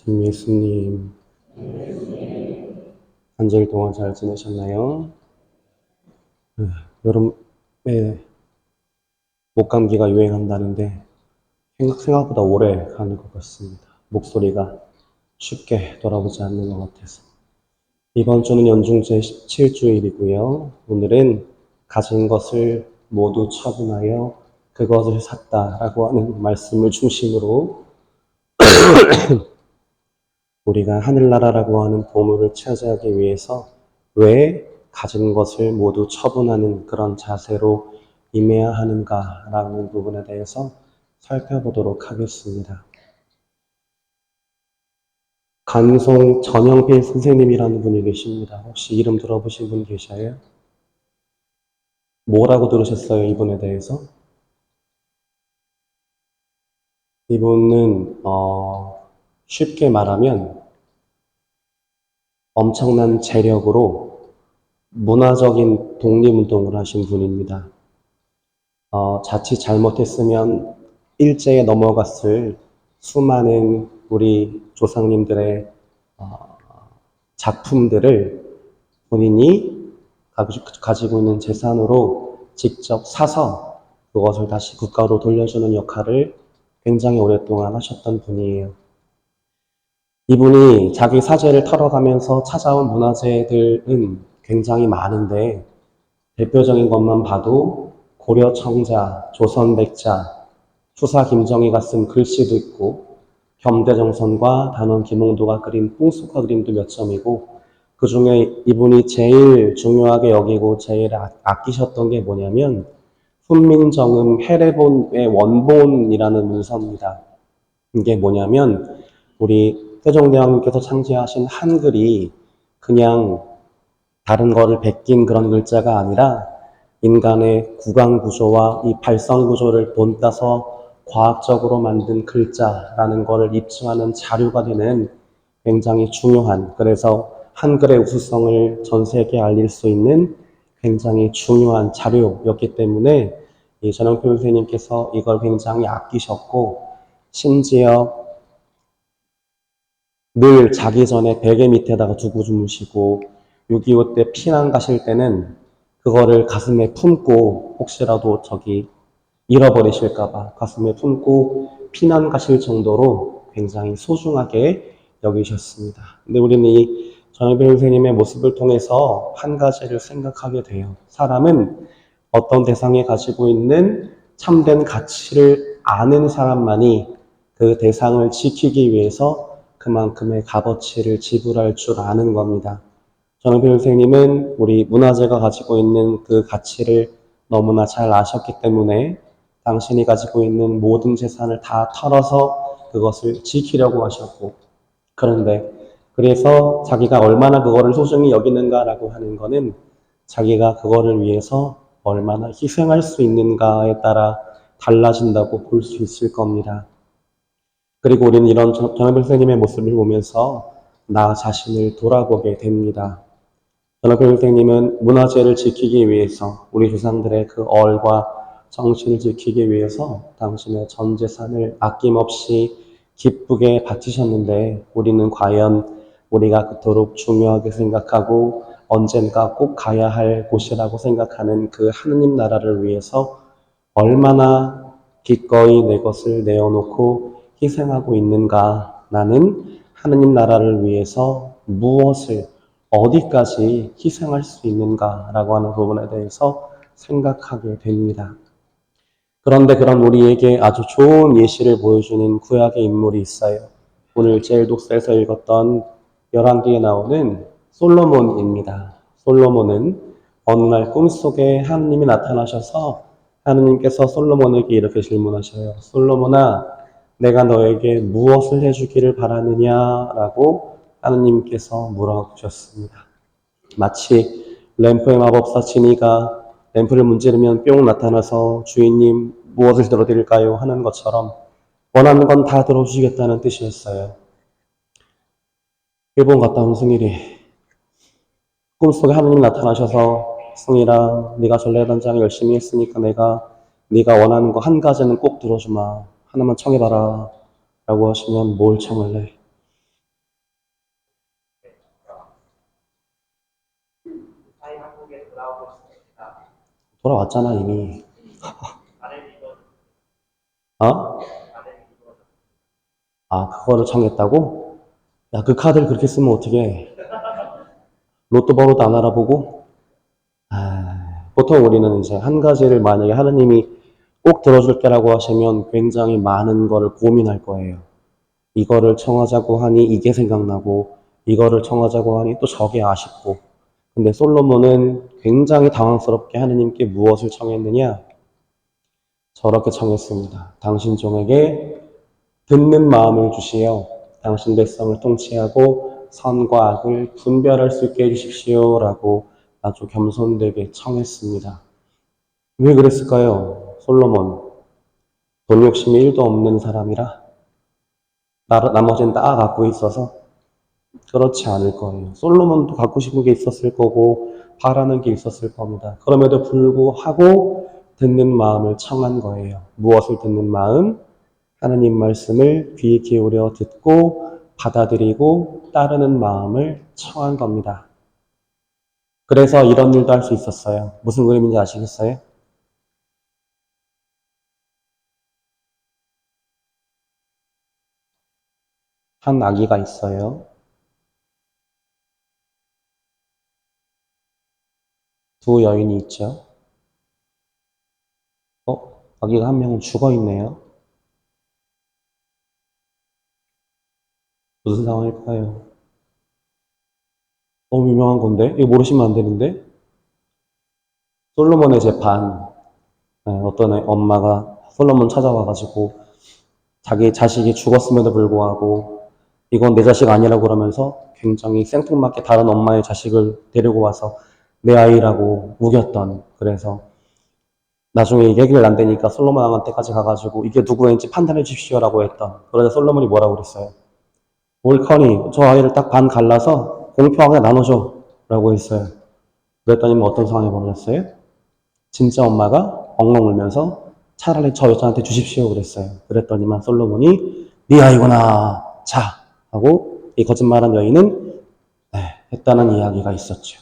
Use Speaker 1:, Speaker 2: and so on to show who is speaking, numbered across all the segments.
Speaker 1: 참 예수님, 한 주일 동안 잘 지내셨나요? 여름에 목감기가 유행한다는데 생각보다 오래 가는 것 같습니다. 목소리가 쉽게 돌아오지 않는 것 같아서. 이번 주는 연중 제17주일이고요. 오늘은 가진 것을 모두 처분하여 그것을 샀다라고 하는 말씀을 중심으로 우리가 하늘나라라고 하는 보물을 차지하기 위해서 왜 가진 것을 모두 처분하는 그런 자세로 임해야 하는가라는 부분에 대해서 살펴보도록 하겠습니다. 간송 전영필 선생님이라는 분이 계십니다. 혹시 이름 들어보신 분 계셔요? 뭐라고 들으셨어요, 이분에 대해서? 이분은 쉽게 말하면 엄청난 재력으로 문화적인 독립운동을 하신 분입니다. 자칫 잘못했으면 일제에 넘어갔을 수많은 우리 조상님들의 작품들을 본인이 가지고 있는 재산으로 직접 사서 그것을 다시 국가로 돌려주는 역할을 굉장히 오랫동안 하셨던 분이에요. 이분이 자기 사재를 털어가면서 찾아온 문화재들은 굉장히 많은데 대표적인 것만 봐도 고려 청자, 조선 백자, 추사 김정희가 쓴 글씨도 있고 겸대정선과 단원 김홍도가 그린 풍속화 그림도 몇 점이고 그 중에 이분이 제일 중요하게 여기고 제일 아끼셨던 게 뭐냐면 훈민정음 해례본의 원본이라는 문서입니다. 이게 뭐냐면 우리 세종대왕님께서 창제하신 한글이 그냥 다른 거를 베낀 그런 글자가 아니라 인간의 구강 구조와 이 발성 구조를 본따서 과학적으로 만든 글자라는 것을 입증하는 자료가 되는 굉장히 중요한, 그래서 한글의 우수성을 전 세계에 알릴 수 있는 굉장히 중요한 자료였기 때문에 이 전영필 선생님께서 이걸 굉장히 아끼셨고, 심지어 늘 자기 전에 베개 밑에다가 두고 주무시고 6.25 때 피난 가실 때는 그거를 가슴에 품고 혹시라도 잃어버리실까봐 가슴에 품고 피난 가실 정도로 굉장히 소중하게 여기셨습니다. 근데 우리는 이 전영필 선생님의 모습을 통해서 한 가지를 생각하게 돼요. 사람은 어떤 대상이 가지고 있는 참된 가치를 아는 사람만이 그 대상을 지키기 위해서 그만큼의 값어치를 지불할 줄 아는 겁니다. 전영필 선생님은 우리 문화재가 가지고 있는 그 가치를 너무나 잘 아셨기 때문에 당신이 가지고 있는 모든 재산을 다 털어서 그것을 지키려고 하셨고, 그런데 그래서 자기가 얼마나 그거를 소중히 여기는가라고 하는 거는 자기가 그거를 위해서 얼마나 희생할 수 있는가에 따라 달라진다고 볼 수 있을 겁니다. 그리고 우리는 이런 전학필 선생님의 모습을 보면서 나 자신을 돌아보게 됩니다. 전학필 선생님은 문화재를 지키기 위해서 우리 조상들의 그 얼과 정신을 지키기 위해서 당신의 전 재산을 아낌없이 기쁘게 바치셨는데 우리는 과연 우리가 그토록 중요하게 생각하고 언젠가 꼭 가야 할 곳이라고 생각하는 그 하느님 나라를 위해서 얼마나 기꺼이 내 것을 내어놓고 희생하고 있는가? 나는 하느님 나라를 위해서 무엇을 어디까지 희생할 수 있는가라고 하는 부분에 대해서 생각하게 됩니다. 그런데 그런 우리에게 아주 좋은 예시를 보여주는 구약의 인물이 있어요. 오늘 제일 독서에서 읽었던 열왕기에 나오는 솔로몬입니다. 솔로몬은 어느 날 꿈속에 하느님이 나타나셔서 하느님께서 솔로몬에게 이렇게 질문하셔요. 솔로몬아, 내가 너에게 무엇을 해주기를 바라느냐라고 하느님께서 물어보셨습니다. 마치 램프의 마법사 지니가 램프를 문지르면 뿅 나타나서 주인님 무엇을 들어드릴까요? 하는 것처럼 원하는 건 다 들어주시겠다는 뜻이었어요. 일본 갔다 온 승일이 꿈속에 하느님 나타나셔서 승일아, 네가 전래단장 열심히 했으니까 네가 원하는 거 한 가지는 꼭 들어주마. 하나만 청해봐라. 라고 하시면 뭘 청을래? 돌아왔잖아, 이미. 어? 아, 그거를 정했다고? 야, 그 카드를 그렇게 쓰면 어떡해. 로또 번호도 안 알아보고? 보통 우리는 이제 한 가지를 만약에 하느님이 꼭 들어줄게라고 하시면 굉장히 많은 거를 고민할 거예요. 이거를 청하자고 하니 이게 생각나고, 이거를 청하자고 하니 또 저게 아쉽고. 근데 솔로몬은 굉장히 당황스럽게 하느님께 무엇을 청했느냐? 저렇게 청했습니다. 당신 종에게 듣는 마음을 주시어 당신 백성을 통치하고 선과 악을 분별할 수 있게 해주십시오라고 아주 겸손되게 청했습니다. 왜 그랬을까요? 솔로몬 돈 욕심이 1도 없는 사람이라 나머지는 다 갖고 있어서 그렇지 않을 거예요. 솔로몬도 갖고 싶은 게 있었을 거고 바라는 게 있었을 겁니다. 그럼에도 불구하고 듣는 마음을 청한 거예요. 무엇을 듣는 마음? 하느님 말씀을 귀 기울여 듣고 받아들이고 따르는 마음을 청한 겁니다. 그래서 이런 일도 할 수 있었어요. 무슨 그림인지 아시겠어요? 한 아기가 있어요. 두 여인이 있죠. 아기가 한 명은 죽어 있네요. 무슨 상황일까요? 너무 유명한 건데? 이거 모르시면 안 되는데? 솔로몬의 재판. 어떤 엄마가 솔로몬 찾아와가지고 자기 자식이 죽었음에도 불구하고 이건 내 자식 아니라고 그러면서 굉장히 생뚱맞게 다른 엄마의 자식을 데리고 와서 내 아이라고 우겼던, 그래서 나중에 이게 해결 안 되니까 솔로몬 왕한테까지 가가지고 이게 누구인지 판단해 주십시오라고 했던, 그러자 솔로몬이 뭐라고 그랬어요? 옳거니 저 아이를 딱 반 갈라서 공평하게 나눠줘 라고 했어요. 그랬더니 뭐 어떤 상황이 벌어졌어요? 진짜 엄마가 엉엉 울면서 차라리 저 여자한테 주십시오 그랬어요. 그랬더니만 솔로몬이 네 아이구나 자 하고 이 거짓말한 여인은 했다는 이야기가 있었죠.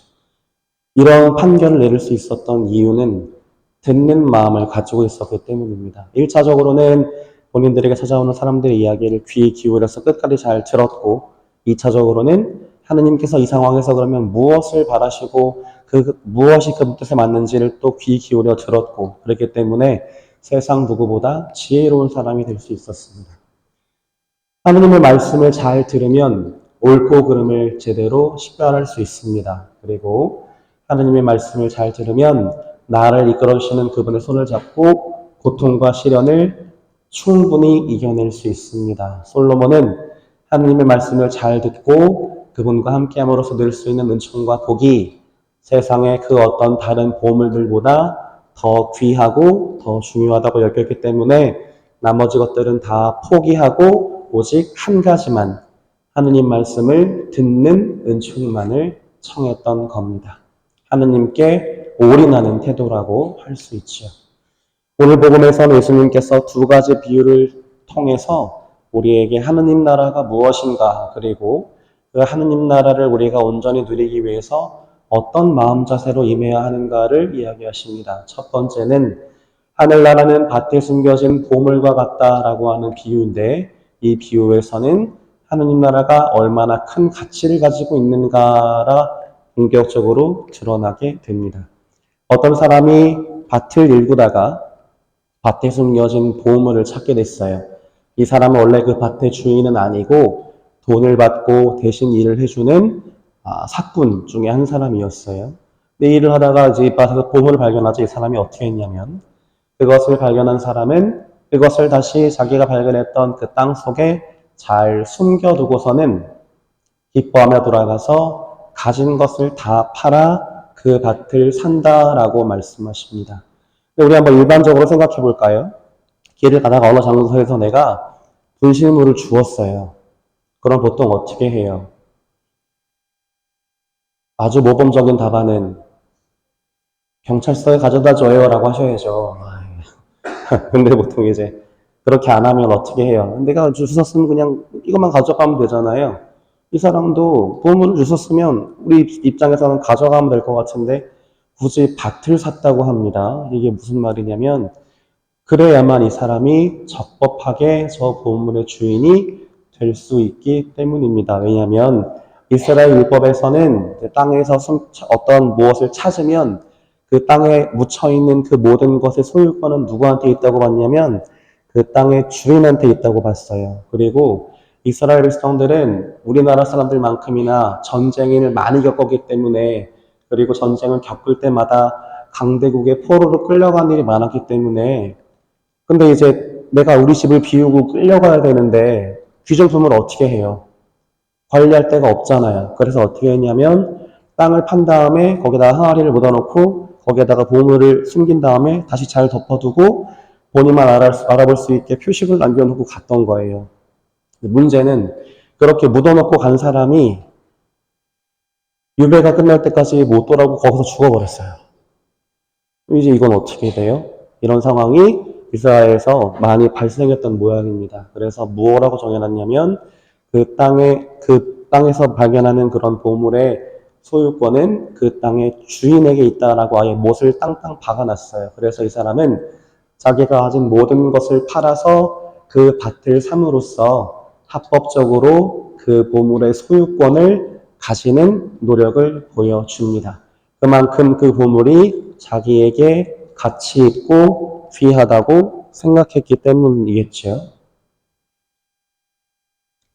Speaker 1: 이런 판결을 내릴 수 있었던 이유는 듣는 마음을 가지고 있었기 때문입니다. 1차적으로는 본인들에게 찾아오는 사람들의 이야기를 귀 기울여서 끝까지 잘 들었고, 2차적으로는 하느님께서 이 상황에서 그러면 무엇을 바라시고 무엇이 그 뜻에 맞는지를 또 귀 기울여 들었고, 그렇기 때문에 세상 누구보다 지혜로운 사람이 될 수 있었습니다. 하느님의 말씀을 잘 들으면 옳고 그름을 제대로 식별할 수 있습니다. 그리고 하느님의 말씀을 잘 들으면 나를 이끌어주시는 그분의 손을 잡고 고통과 시련을 충분히 이겨낼 수 있습니다. 솔로몬은 하느님의 말씀을 잘 듣고 그분과 함께함으로써 늘 수 있는 은총과 복이 세상의 그 어떤 다른 보물들보다 더 귀하고 더 중요하다고 여겼기 때문에 나머지 것들은 다 포기하고 오직 한 가지만, 하느님 말씀을 듣는 은총만을 청했던 겁니다. 하느님께 올인하는 태도라고 할 수 있지요. 오늘 복음에서는 예수님께서 두 가지 비유를 통해서 우리에게 하느님 나라가 무엇인가, 그리고 그 하느님 나라를 우리가 온전히 누리기 위해서 어떤 마음 자세로 임해야 하는가를 이야기하십니다. 첫 번째는 하늘나라는 밭에 숨겨진 보물과 같다라고 하는 비유인데, 이 비유에서는 하느님 나라가 얼마나 큰 가치를 가지고 있는가라 본격적으로 드러나게 됩니다. 어떤 사람이 밭을 일구다가 밭에 숨겨진 보물을 찾게 됐어요. 이 사람은 원래 그 밭의 주인은 아니고 돈을 받고 대신 일을 해주는 사꾼 중에 한 사람이었어요. 근데 일을 하다가 이제 밭에서 보물을 발견하자 이 사람이 어떻게 했냐면, 그것을 발견한 사람은 그것을 다시 자기가 발견했던 그 땅 속에 잘 숨겨두고서는 기뻐하며 돌아가서 가진 것을 다 팔아 그 밭을 산다라고 말씀하십니다. 우리 한번 일반적으로 생각해 볼까요? 길을 가다가 어느 장소에서 내가 분실물을 주웠어요. 그럼 보통 어떻게 해요? 아주 모범적인 답안은 경찰서에 가져다 줘요 라고 하셔야죠. 근데 보통 이제 그렇게 안 하면 어떻게 해요? 내가 주웠으면 그냥 이것만 가져가면 되잖아요. 이 사람도 보물을 주웠으면 우리 입장에서는 가져가면 될 것 같은데 굳이 밭을 샀다고 합니다. 이게 무슨 말이냐면 그래야만 이 사람이 적법하게 저 보물의 주인이 될 수 있기 때문입니다. 왜냐하면 이스라엘 율법에서는 땅에서 어떤 무엇을 찾으면 그 땅에 묻혀있는 그 모든 것의 소유권은 누구한테 있다고 봤냐면 그 땅의 주인한테 있다고 봤어요. 그리고 이스라엘 백성들은 우리나라 사람들만큼이나 전쟁을 많이 겪었기 때문에 그리고 전쟁을 겪을 때마다 강대국의 포로로 끌려간 일이 많았기 때문에 근데 이제 내가 우리 집을 비우고 끌려가야 되는데 귀족품을 어떻게 해요? 관리할 데가 없잖아요. 그래서 어떻게 했냐면 땅을 판 다음에 거기다가 항아리를 묻어놓고 거기에다가 보물을 숨긴 다음에 다시 잘 덮어두고 본인만 알아볼 수 있게 표식을 남겨놓고 갔던 거예요. 문제는 그렇게 묻어놓고 간 사람이 유배가 끝날 때까지 못 돌아오고 거기서 죽어버렸어요. 이제 이건 어떻게 돼요? 이런 상황이 이스라엘에서 많이 발생했던 모양입니다. 그래서 뭐라고 정해놨냐면 그 땅에서 발견하는 그런 보물의 소유권은 그 땅의 주인에게 있다라고 아예 못을 땅땅 박아놨어요. 그래서 이 사람은 자기가 가진 모든 것을 팔아서 그 밭을 삼으로써 합법적으로 그 보물의 소유권을 가지는 노력을 보여줍니다. 그만큼 그 보물이 자기에게 가치 있고 귀하다고 생각했기 때문이겠죠.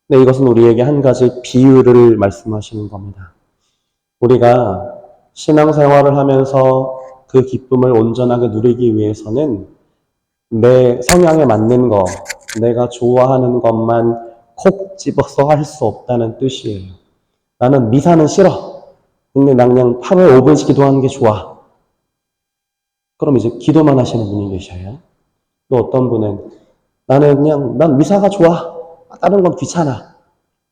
Speaker 1: 네, 이것은 우리에게 한 가지 비유를 말씀하시는 겁니다. 우리가 신앙생활을 하면서 그 기쁨을 온전하게 누리기 위해서는 내 성향에 맞는 거, 내가 좋아하는 것만 콕 집어서 할 수 없다는 뜻이에요. 나는 미사는 싫어. 근데 난 그냥 하루에 5분씩 기도하는 게 좋아. 그럼 이제 기도만 하시는 분이 계셔요. 또 어떤 분은 난 미사가 좋아. 다른 건 귀찮아.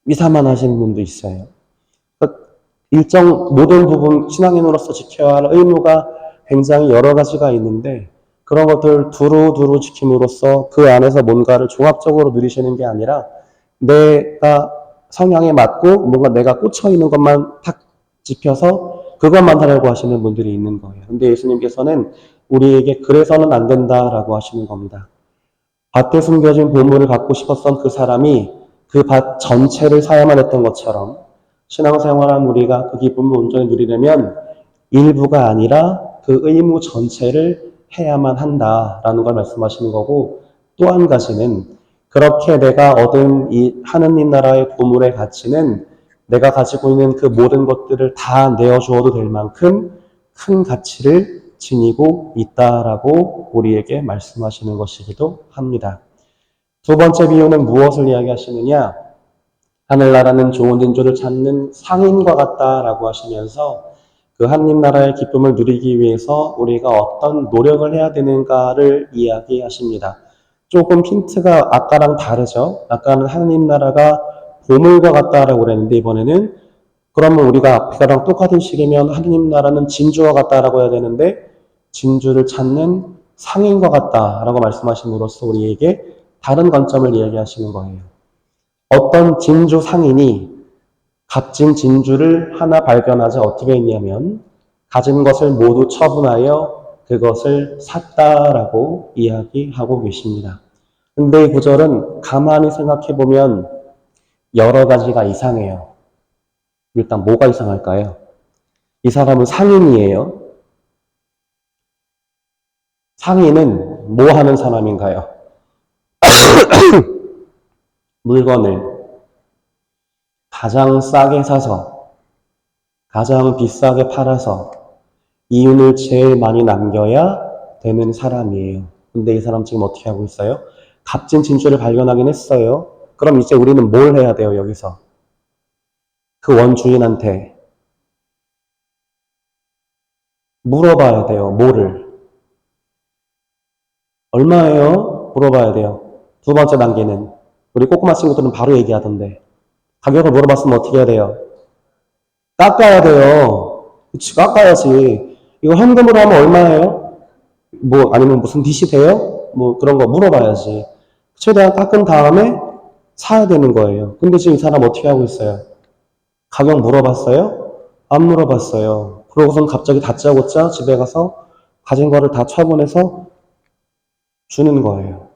Speaker 1: 미사만 하시는 분도 있어요. 그러니까 일정 모든 부분 신앙인으로서 지켜야 할 의무가 굉장히 여러 가지가 있는데 그런 것들 두루두루 지킴으로써 그 안에서 뭔가를 종합적으로 누리시는 게 아니라 내가 성향에 맞고 뭔가 내가 꽂혀 있는 것만 탁 지켜서 그것만 하려고 하시는 분들이 있는 거예요. 근데 예수님께서는 우리에게 그래서는 안 된다라고 하시는 겁니다. 밭에 숨겨진 보물을 갖고 싶었던 그 사람이 그 밭 전체를 사야만 했던 것처럼 신앙생활한 우리가 그 기쁨을 온전히 누리려면 일부가 아니라 그 의무 전체를 해야만 한다라는 걸 말씀하시는 거고 또 한 가지는 그렇게 내가 얻은 이 하느님 나라의 보물의 가치는 내가 가지고 있는 그 모든 것들을 다 내어주어도 될 만큼 큰 가치를 지니고 있다라고 우리에게 말씀하시는 것이기도 합니다. 두 번째 비유는 무엇을 이야기하시느냐? 하늘나라는 좋은 진주를 찾는 상인과 같다라고 하시면서 그 하느님 나라의 기쁨을 누리기 위해서 우리가 어떤 노력을 해야 되는가를 이야기하십니다. 조금 힌트가 아까랑 다르죠? 아까는 하느님 나라가 보물과 같다라고 그랬는데 이번에는 그러면 우리가 앞에랑 똑같은 식이면 하느님 나라는 진주와 같다라고 해야 되는데 진주를 찾는 상인과 같다라고 말씀하심으로써 우리에게 다른 관점을 이야기하시는 거예요. 어떤 진주 상인이 값진 진주를 하나 발견하자 어떻게 했냐면 가진 것을 모두 처분하여 그것을 샀다라고 이야기하고 계십니다. 근데 이 구절은 가만히 생각해 보면 여러 가지가 이상해요. 일단 뭐가 이상할까요? 이 사람은 상인이에요. 상인은 뭐 하는 사람인가요? 물건을 가장 싸게 사서 가장 비싸게 팔아서 이윤을 제일 많이 남겨야 되는 사람이에요. 근데 이 사람 지금 어떻게 하고 있어요? 값진 진주를 발견하긴 했어요. 그럼 이제 우리는 뭘 해야 돼요, 여기서? 그 원주인한테 물어봐야 돼요, 뭐를? 얼마예요? 물어봐야 돼요. 두 번째 단계는 우리 꼬꼬마 친구들은 바로 얘기하던데 가격을 물어봤으면 어떻게 해야 돼요? 깎아야 돼요. 그치, 깎아야지. 이거 현금으로 하면 얼마예요? 뭐 아니면 무슨 빚이 돼요? 뭐 그런 거 물어봐야지. 최대한 깎은 다음에 사야 되는 거예요. 근데 지금 이 사람 어떻게 하고 있어요? 가격 물어봤어요? 안 물어봤어요. 그러고선 갑자기 다짜고짜 집에 가서 가진 거를 다 처분해서 주는 거예요.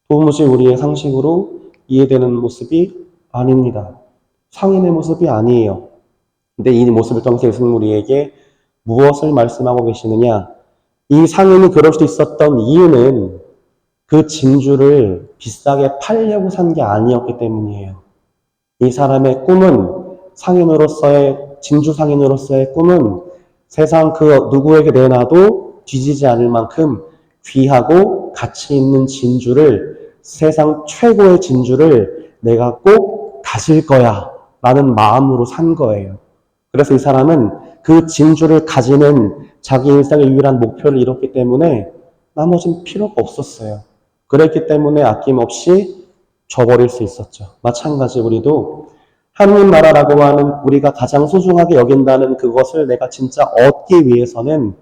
Speaker 1: 도무지 우리의 상식으로 이해되는 모습이 아닙니다. 상인의 모습이 아니에요. 근데 이 모습을 통해서 예수님 우리에게 무엇을 말씀하고 계시느냐? 이 상인이 그럴 수 있었던 이유는 그 진주를 비싸게 팔려고 산 게 아니었기 때문이에요. 이 사람의 꿈은 상인으로서의, 진주 상인으로서의 꿈은 세상 그 누구에게 내놔도 뒤지지 않을 만큼 귀하고 가치 있는 진주를, 세상 최고의 진주를 내가 꼭 가질 거야 라는 마음으로 산 거예요. 그래서 이 사람은 그 진주를 가지는 자기 일생의 유일한 목표를 이뤘기 때문에 나머지는 필요가 없었어요. 그랬기 때문에 아낌없이 줘버릴 수 있었죠. 마찬가지 우리도 하느님 나라라고 하는 우리가 가장 소중하게 여긴다는 그것을 내가 진짜 얻기 위해서는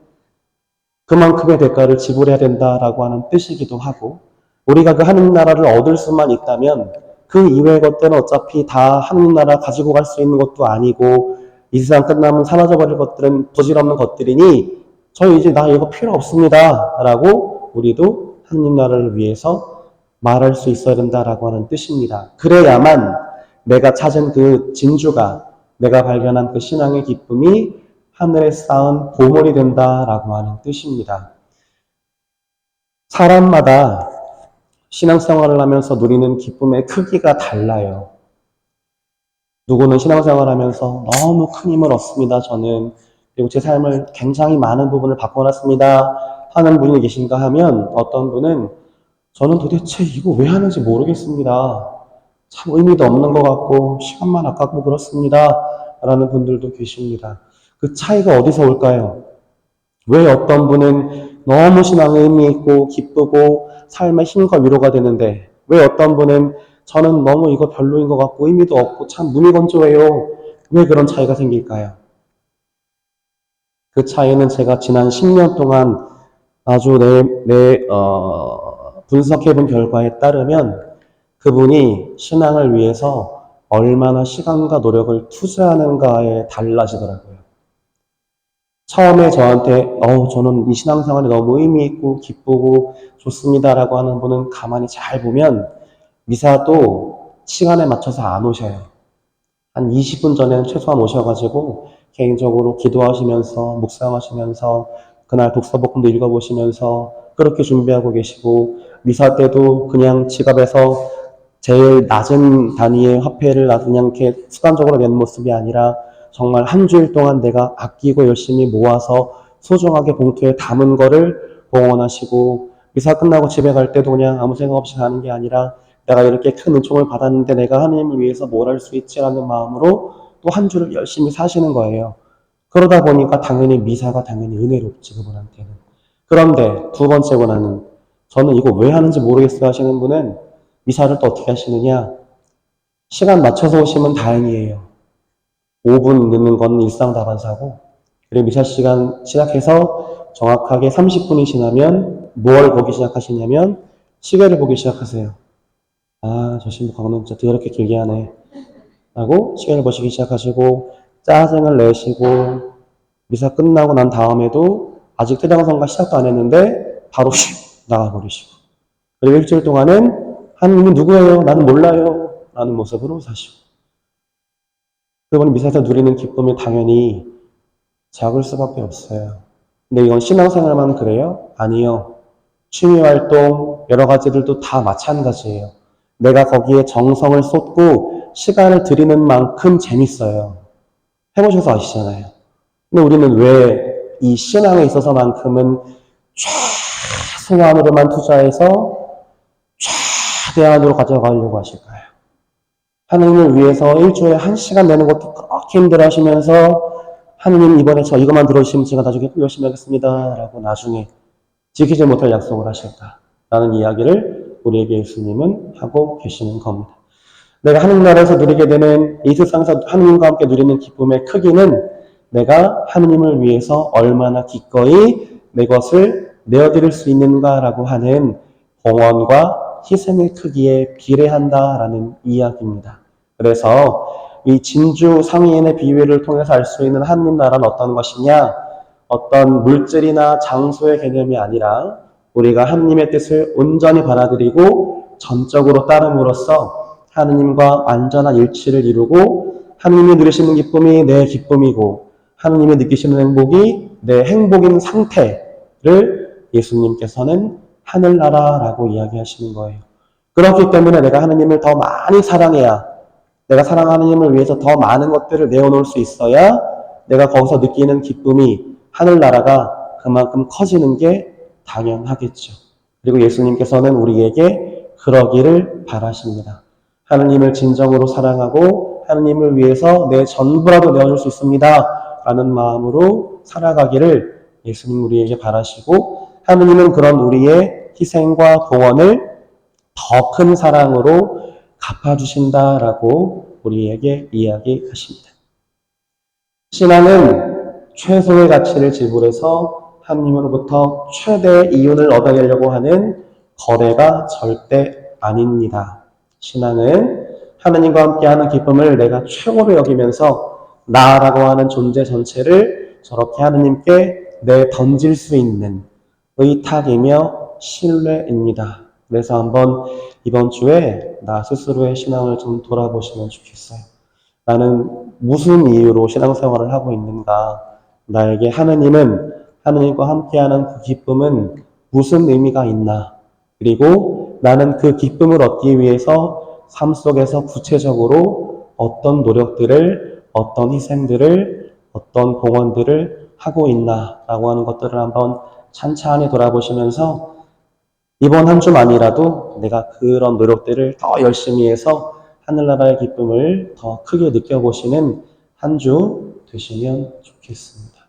Speaker 1: 그만큼의 대가를 지불해야 된다라고 하는 뜻이기도 하고, 우리가 그 하느님 나라를 얻을 수만 있다면 그 이외의 것들은 어차피 다 하느님 나라 가지고 갈 수 있는 것도 아니고 이 세상 끝나면 사라져버릴 것들은 부질없는 것들이니 저희 이제 나 이거 필요 없습니다 라고 우리도 하느님 나라를 위해서 말할 수 있어야 된다라고 하는 뜻입니다. 그래야만 내가 찾은 그 진주가, 내가 발견한 그 신앙의 기쁨이 하늘에 쌓은 보물이 된다라고 하는 뜻입니다. 사람마다 신앙생활을 하면서 누리는 기쁨의 크기가 달라요. 누구는 신앙생활을 하면서 너무 큰 힘을 얻습니다. 저는 그리고 제 삶을 굉장히 많은 부분을 바꿔놨습니다 하는 분이 계신가 하면, 어떤 분은 저는 도대체 이거 왜 하는지 모르겠습니다. 참 의미도 없는 것 같고 시간만 아깝고 그렇습니다 라는 분들도 계십니다. 그 차이가 어디서 올까요? 왜 어떤 분은 너무 신앙에 의미 있고 기쁘고 삶의 힘과 위로가 되는데, 왜 어떤 분은 저는 너무 이거 별로인 것 같고 의미도 없고 참 무미건조해요. 왜 그런 차이가 생길까요? 그 차이는 제가 지난 10년 동안 아주 분석해본 결과에 따르면 그분이 신앙을 위해서 얼마나 시간과 노력을 투자하는가에 달라지더라고요. 처음에 저한테 저는 이 신앙생활이 너무 의미 있고 기쁘고 좋습니다라고 하는 분은 가만히 잘 보면 미사도 시간에 맞춰서 안 오셔요. 한 20분 전에는 최소한 오셔가지고 개인적으로 기도하시면서 묵상하시면서 그날 독서복음도 읽어보시면서 그렇게 준비하고 계시고, 미사 때도 그냥 지갑에서 제일 낮은 단위의 화폐를 그냥 이렇게 습관적으로 내는 모습이 아니라 정말 한 주일 동안 내가 아끼고 열심히 모아서 소중하게 봉투에 담은 거를 봉헌하시고, 미사 끝나고 집에 갈 때도 그냥 아무 생각 없이 가는 게 아니라 내가 이렇게 큰 은총을 받았는데 내가 하나님을 위해서 뭘 할 수 있지라는 마음으로 또 한 주를 열심히 사시는 거예요. 그러다 보니까 당연히 미사가 당연히 은혜롭지, 그분한테는. 그런데 두 번째 권한은, 저는 이거 왜 하는지 모르겠어요 하시는 분은 미사를 또 어떻게 하시느냐? 시간 맞춰서 오시면 다행이에요. 5분 늦는 건 일상다반사고, 그리고 미사 시간 시작해서 정확하게 30분이 지나면 뭘 보기 시작하시냐면 시계를 보기 시작하세요. 아, 저 신부가는 진짜 더럽게 길게 하네 하고 시계를 보시기 시작하시고, 짜증을 내시고, 미사 끝나고 난 다음에도 아직 퇴장선가 시작도 안 했는데 바로 나가버리시고, 그리고 일주일 동안은 하느님은 누구예요? 나는 몰라요 라는 모습으로 사시고, 그분이 미사에서 누리는 기쁨이 당연히 작을 수밖에 없어요. 근데 이건 신앙생활만 그래요? 아니요. 취미활동 여러 가지들도 다 마찬가지예요. 내가 거기에 정성을 쏟고 시간을 들이는 만큼 재밌어요. 해보셔서 아시잖아요. 근데 우리는 왜 이 신앙에 있어서만큼은 최소한으로만 투자해서 최대한으로 가져가려고 하실까요? 하느님을 위해서 일주일에 1시간 내는 것도 그렇게 힘들어 하시면서, 하느님 이번에 저 이것만 들어주시면 제가 나중에 열심히 하겠습니다 라고 나중에 지키지 못할 약속을 하실까 라는 이야기를 우리에게 예수님은 하고 계시는 겁니다. 내가 하느님 나라에서 누리게 되는 이 세상에서 하느님과 함께 누리는 기쁨의 크기는 내가 하느님을 위해서 얼마나 기꺼이 내 것을 내어드릴 수 있는가라고 하는 봉헌과 희생의 크기에 비례한다라는 이야기입니다. 그래서 이 진주 상인의 비유를 통해서 알 수 있는 하느님 나라는 어떤 것이냐? 어떤 물질이나 장소의 개념이 아니라 우리가 하느님의 뜻을 온전히 받아들이고 전적으로 따름으로써 하느님과 완전한 일치를 이루고 하느님이 누리시는 기쁨이 내 기쁨이고 하느님이 느끼시는 행복이 내 행복인 상태를 예수님께서는 하늘나라라고 이야기하시는 거예요. 그렇기 때문에 내가 하느님을 더 많이 사랑해야, 내가 사랑하는 하느님을 위해서 더 많은 것들을 내어놓을 수 있어야 내가 거기서 느끼는 기쁨이 하늘나라가 그만큼 커지는 게 당연하겠죠. 그리고 예수님께서는 우리에게 그러기를 바라십니다. 하느님을 진정으로 사랑하고 하느님을 위해서 내 전부라도 내어줄 수 있습니다. 라는 마음으로 살아가기를 예수님 우리에게 바라시고 하느님은 그런 우리의 희생과 봉헌을 더 큰 사랑으로 갚아주신다라고 우리에게 이야기하십니다. 신앙은 최소의 가치를 지불해서 하느님으로부터 최대의 이윤을 얻어내려고 하는 거래가 절대 아닙니다. 신앙은 하느님과 함께하는 기쁨을 내가 최고로 여기면서 나라고 하는 존재 전체를 저렇게 하느님께 내던질 수 있는 의탁이며 신뢰입니다. 그래서 한번 이번 주에 나 스스로의 신앙을 좀 돌아보시면 좋겠어요. 나는 무슨 이유로 신앙생활을 하고 있는가? 나에게 하느님과 함께하는 그 기쁨은 무슨 의미가 있나? 그리고 나는 그 기쁨을 얻기 위해서 삶 속에서 구체적으로 어떤 노력들을, 어떤 희생들을, 어떤 봉헌들을 하고 있나라고 하는 것들을 한번 찬찬히 돌아보시면서 이번 한 주만이라도 내가 그런 노력들을 더 열심히 해서 하늘나라의 기쁨을 더 크게 느껴보시는 한 주 되시면 좋겠습니다.